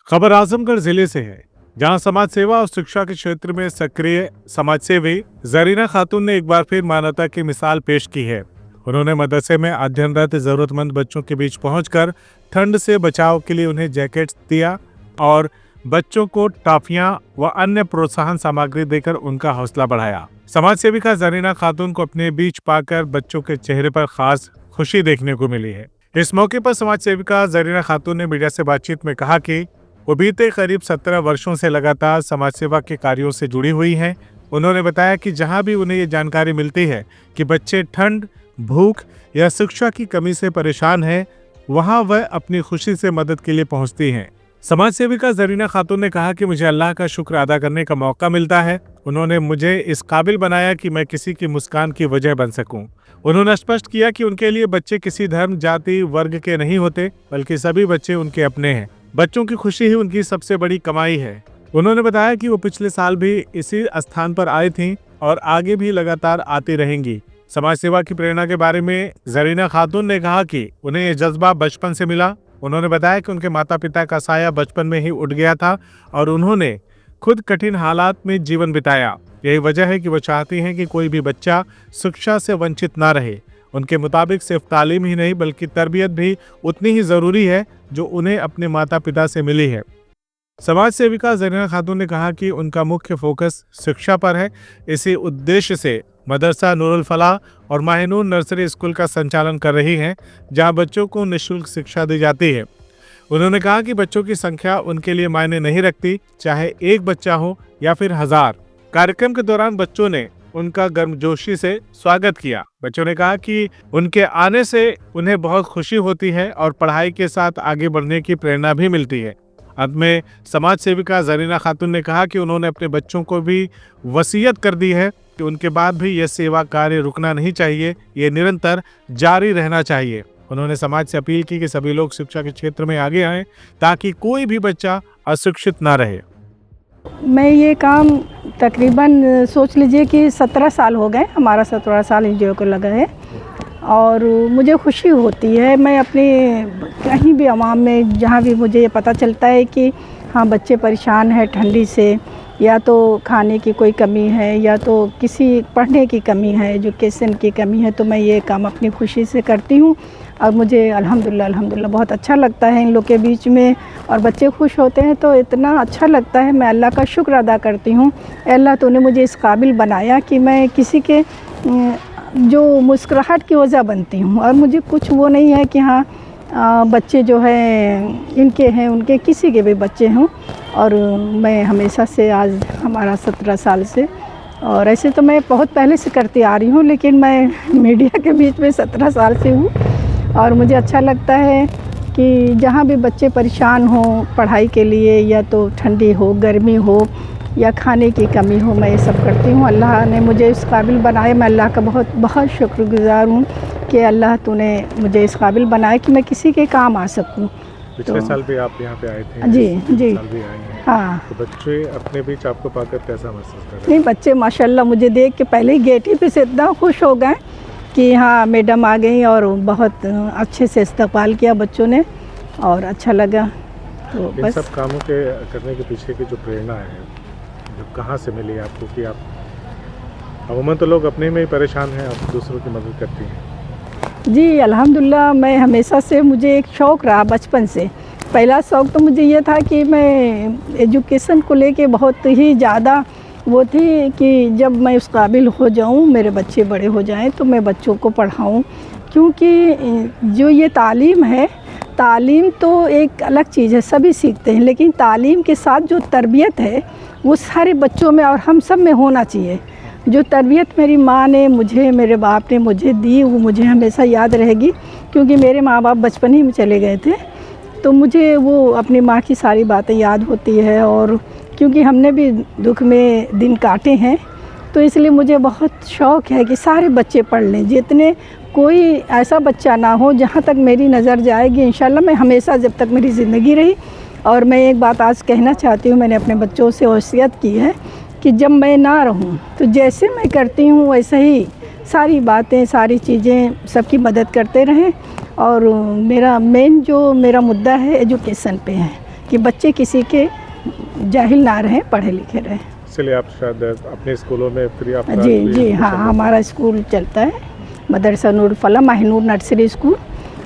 खबर आजमगढ़ जिले से है, जहां समाज सेवा और शिक्षा के क्षेत्र में सक्रिय समाजसेवी जरीना खातून ने एक बार फिर मानवता की मिसाल पेश की है। उन्होंने मदरसे में अध्ययनरत जरूरतमंद बच्चों के बीच पहुंचकर ठंड से बचाव के लिए उन्हें जैकेट्स दिया और बच्चों को टॉफियां व अन्य प्रोत्साहन सामग्री देकर उनका हौसला बढ़ाया। समाज सेविका जरीना खातून को अपने बीच पाकर बच्चों के चेहरे पर खास खुशी देखने को मिली है। इस मौके पर समाज सेविका जरीना खातून ने मीडिया से बातचीत में कहा कि वो बीते करीब 17 वर्षों से लगातार समाज सेवा के कार्यों से जुड़ी हुई हैं। उन्होंने बताया कि जहां भी उन्हें ये जानकारी मिलती है कि बच्चे ठंड, भूख या शिक्षा की कमी से परेशान हैं, वहां वह अपनी खुशी से मदद के लिए पहुंचती हैं। समाज सेविका जरीना खातून ने कहा कि मुझे अल्लाह का शुक्र अदा करने का मौका मिलता है। उन्होंने मुझे इस काबिल बनाया कि मैं किसी की मुस्कान की वजह बन सकूं। उन्होंने स्पष्ट किया कि उनके लिए बच्चे किसी धर्म, जाति, वर्ग के नहीं होते, बल्कि सभी बच्चे उनके अपने हैं। बच्चों की खुशी ही उनकी सबसे बड़ी कमाई है। उन्होंने बताया कि वो पिछले साल भी इसी स्थान पर आई थीं और आगे भी लगातार आती रहेंगी। समाज सेवा की प्रेरणा के बारे में जरीना खातून ने कहा कि उन्हें ये जज्बा बचपन से मिला। उन्होंने बताया कि उनके माता पिता का साया बचपन में ही उठ गया था और उन्होंने खुद कठिन हालात में जीवन बिताया। यही वजह है कि वो चाहती हैं कि कोई भी बच्चा शिक्षा से वंचित ना रहे। उनके मुताबिक सिर्फ तालीम ही नहीं बल्कि तरबियत भी उतनी ही ज़रूरी है जो उन्हें अपने माता पिता से मिली है। समाज सेविका जरीना खातून ने कहा कि उनका मुख्य फोकस शिक्षा पर है। इसी उद्देश्य से मदरसा नूरुल फलाह और माहिनूर नर्सरी स्कूल का संचालन कर रही हैं, जहां बच्चों को निःशुल्क शिक्षा दी जाती है। उन्होंने कहा कि बच्चों की संख्या उनके लिए मायने नहीं रखती, चाहे एक बच्चा हो या फिर 1000। कार्यक्रम के दौरान बच्चों ने उनका गर्मजोशी से स्वागत किया। बच्चों ने कहा कि उनके आने से उन्हें बहुत खुशी होती है और पढ़ाई के साथ आगे बढ़ने की प्रेरणा भी मिलती है। अंत में समाज सेविका जरीना खातून ने कहा कि उन्होंने अपने बच्चों को भी वसीयत कर दी है कि उनके बाद भी यह सेवा कार्य रुकना नहीं चाहिए, ये निरंतर जारी रहना चाहिए। उन्होंने समाज से अपील की कि सभी लोग शिक्षा के क्षेत्र में आगे आएं ताकि कोई भी बच्चा अशिक्षित ना रहे। मैं ये काम तकरीबन सोच लीजिए कि 17 साल हो गए, हमारा 17 साल एनजीओ को लगा है और मुझे खुशी होती है। मैं अपने कहीं भी आवाम में जहाँ भी मुझे ये पता चलता है कि हाँ बच्चे परेशान हैं ठंडी से, या तो खाने की कोई कमी है या तो किसी पढ़ने की कमी है, एजुकेशन की कमी है, तो मैं ये काम अपनी खुशी से करती हूँ और मुझे अल्हम्दुलिल्लाह बहुत अच्छा लगता है इन लोग के बीच में और बच्चे खुश होते हैं तो इतना अच्छा लगता है। मैं अल्लाह का शुक्र अदा करती हूँ, अल्लाह तूने मुझे इस काबिल बनाया कि मैं किसी के जो मुस्कुराहट की वजह बनती हूँ। और मुझे कुछ वो नहीं है कि हाँ बच्चे जो हैं इनके हैं, उनके किसी के भी बच्चे हों। और मैं हमेशा से, आज हमारा 17 साल से, और ऐसे तो मैं बहुत पहले से करती आ रही हूँ, लेकिन मैं मीडिया के बीच में 17 साल से हूँ और मुझे अच्छा लगता है कि जहाँ भी बच्चे परेशान हों पढ़ाई के लिए, या तो ठंडी हो, गर्मी हो या खाने की कमी हो, मैं ये सब करती हूँ। अल्लाह ने मुझे इस काबिल बनाया, मैं अल्लाह का बहुत बहुत शुक्रगुज़ार हूँ कि अल्लाह तूने मुझे इस काबिल बनाया कि मैं किसी के काम आ सकूँ। पिछले साल भी आप यहाँ पे आए थे? जी साल भी आए हैं। हाँ। तो बच्चे अपने बीच आपको पाकर कैसा महसूस कर रहे हैं? नहीं, बच्चे माशाल्लाह मुझे देख के पहले ही गेट ही पे से इतना खुश हो गए कि हाँ मैडम आ गई, और बहुत अच्छे से इस्तकबाल किया बच्चों ने और अच्छा लगा। तो इन बस सब कामों के करने के पीछे की जो प्रेरणा है, जो कहाँ से मिली आपको कि आप अमूमन तो लोग अपने में ही परेशान हैं, आप दूसरों की मदद करती हैं? जी अल्हम्दुलिल्लाह, मैं हमेशा से, मुझे एक शौक़ रहा बचपन से। पहला शौक़ तो मुझे ये था कि मैं एजुकेशन को लेके बहुत ही ज़्यादा वो थी कि जब मैं उस काबिल हो जाऊँ, मेरे बच्चे बड़े हो जाएं तो मैं बच्चों को पढ़ाऊँ। क्योंकि जो ये तालीम है, तालीम तो एक अलग चीज़ है, सभी सीखते हैं, लेकिन तालीम के साथ जो तरबियत है वो सारे बच्चों में और हम सब में होना चाहिए। जो तरबियत मेरी माँ ने मुझे, मेरे बाप ने मुझे दी, वो मुझे हमेशा याद रहेगी। क्योंकि मेरे माँ बाप बचपन ही में चले गए थे, तो मुझे वो अपनी माँ की सारी बातें याद होती है। और क्योंकि हमने भी दुख में दिन काटे हैं, तो इसलिए मुझे बहुत शौक़ है कि सारे बच्चे पढ़ लें, जितने, कोई ऐसा बच्चा ना हो जहाँ तक मेरी नज़र जाएगी इंशाल्लाह मैं हमेशा, जब तक मेरी ज़िंदगी रही। और मैं एक बात आज कहना चाहती हूँ, मैंने अपने बच्चों से वसीयत की है कि जब मैं ना रहूं तो जैसे मैं करती हूँ वैसे ही सारी बातें, सारी चीज़ें सबकी मदद करते रहें। और मेरा मेन जो मेरा मुद्दा है एजुकेशन पे है कि बच्चे किसी के जाहिल ना रहें, पढ़े लिखे रहें। इसलिए आप शायद अपने स्कूलों में फ्री ऑफ जी हाँ, हमारा स्कूल चलता है मदरसा नूर फला माहिनूर नर्सरी स्कूल,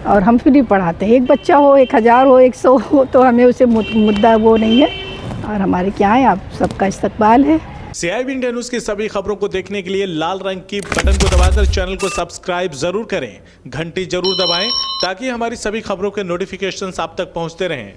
और हम फ्री पढ़ाते हैं। एक बच्चा हो, 1000 हो, 100 हो, तो हमें उसे मुद्दा वो नहीं है, और हमारे क्या है, आप सबका इस्तकबाल है। CIB इंडिया न्यूज की सभी खबरों को देखने के लिए लाल रंग की बटन को दबाकर चैनल को सब्सक्राइब जरूर करें, घंटी जरूर दबाएं ताकि हमारी सभी खबरों के नोटिफिकेशंस आप तक पहुंचते रहें।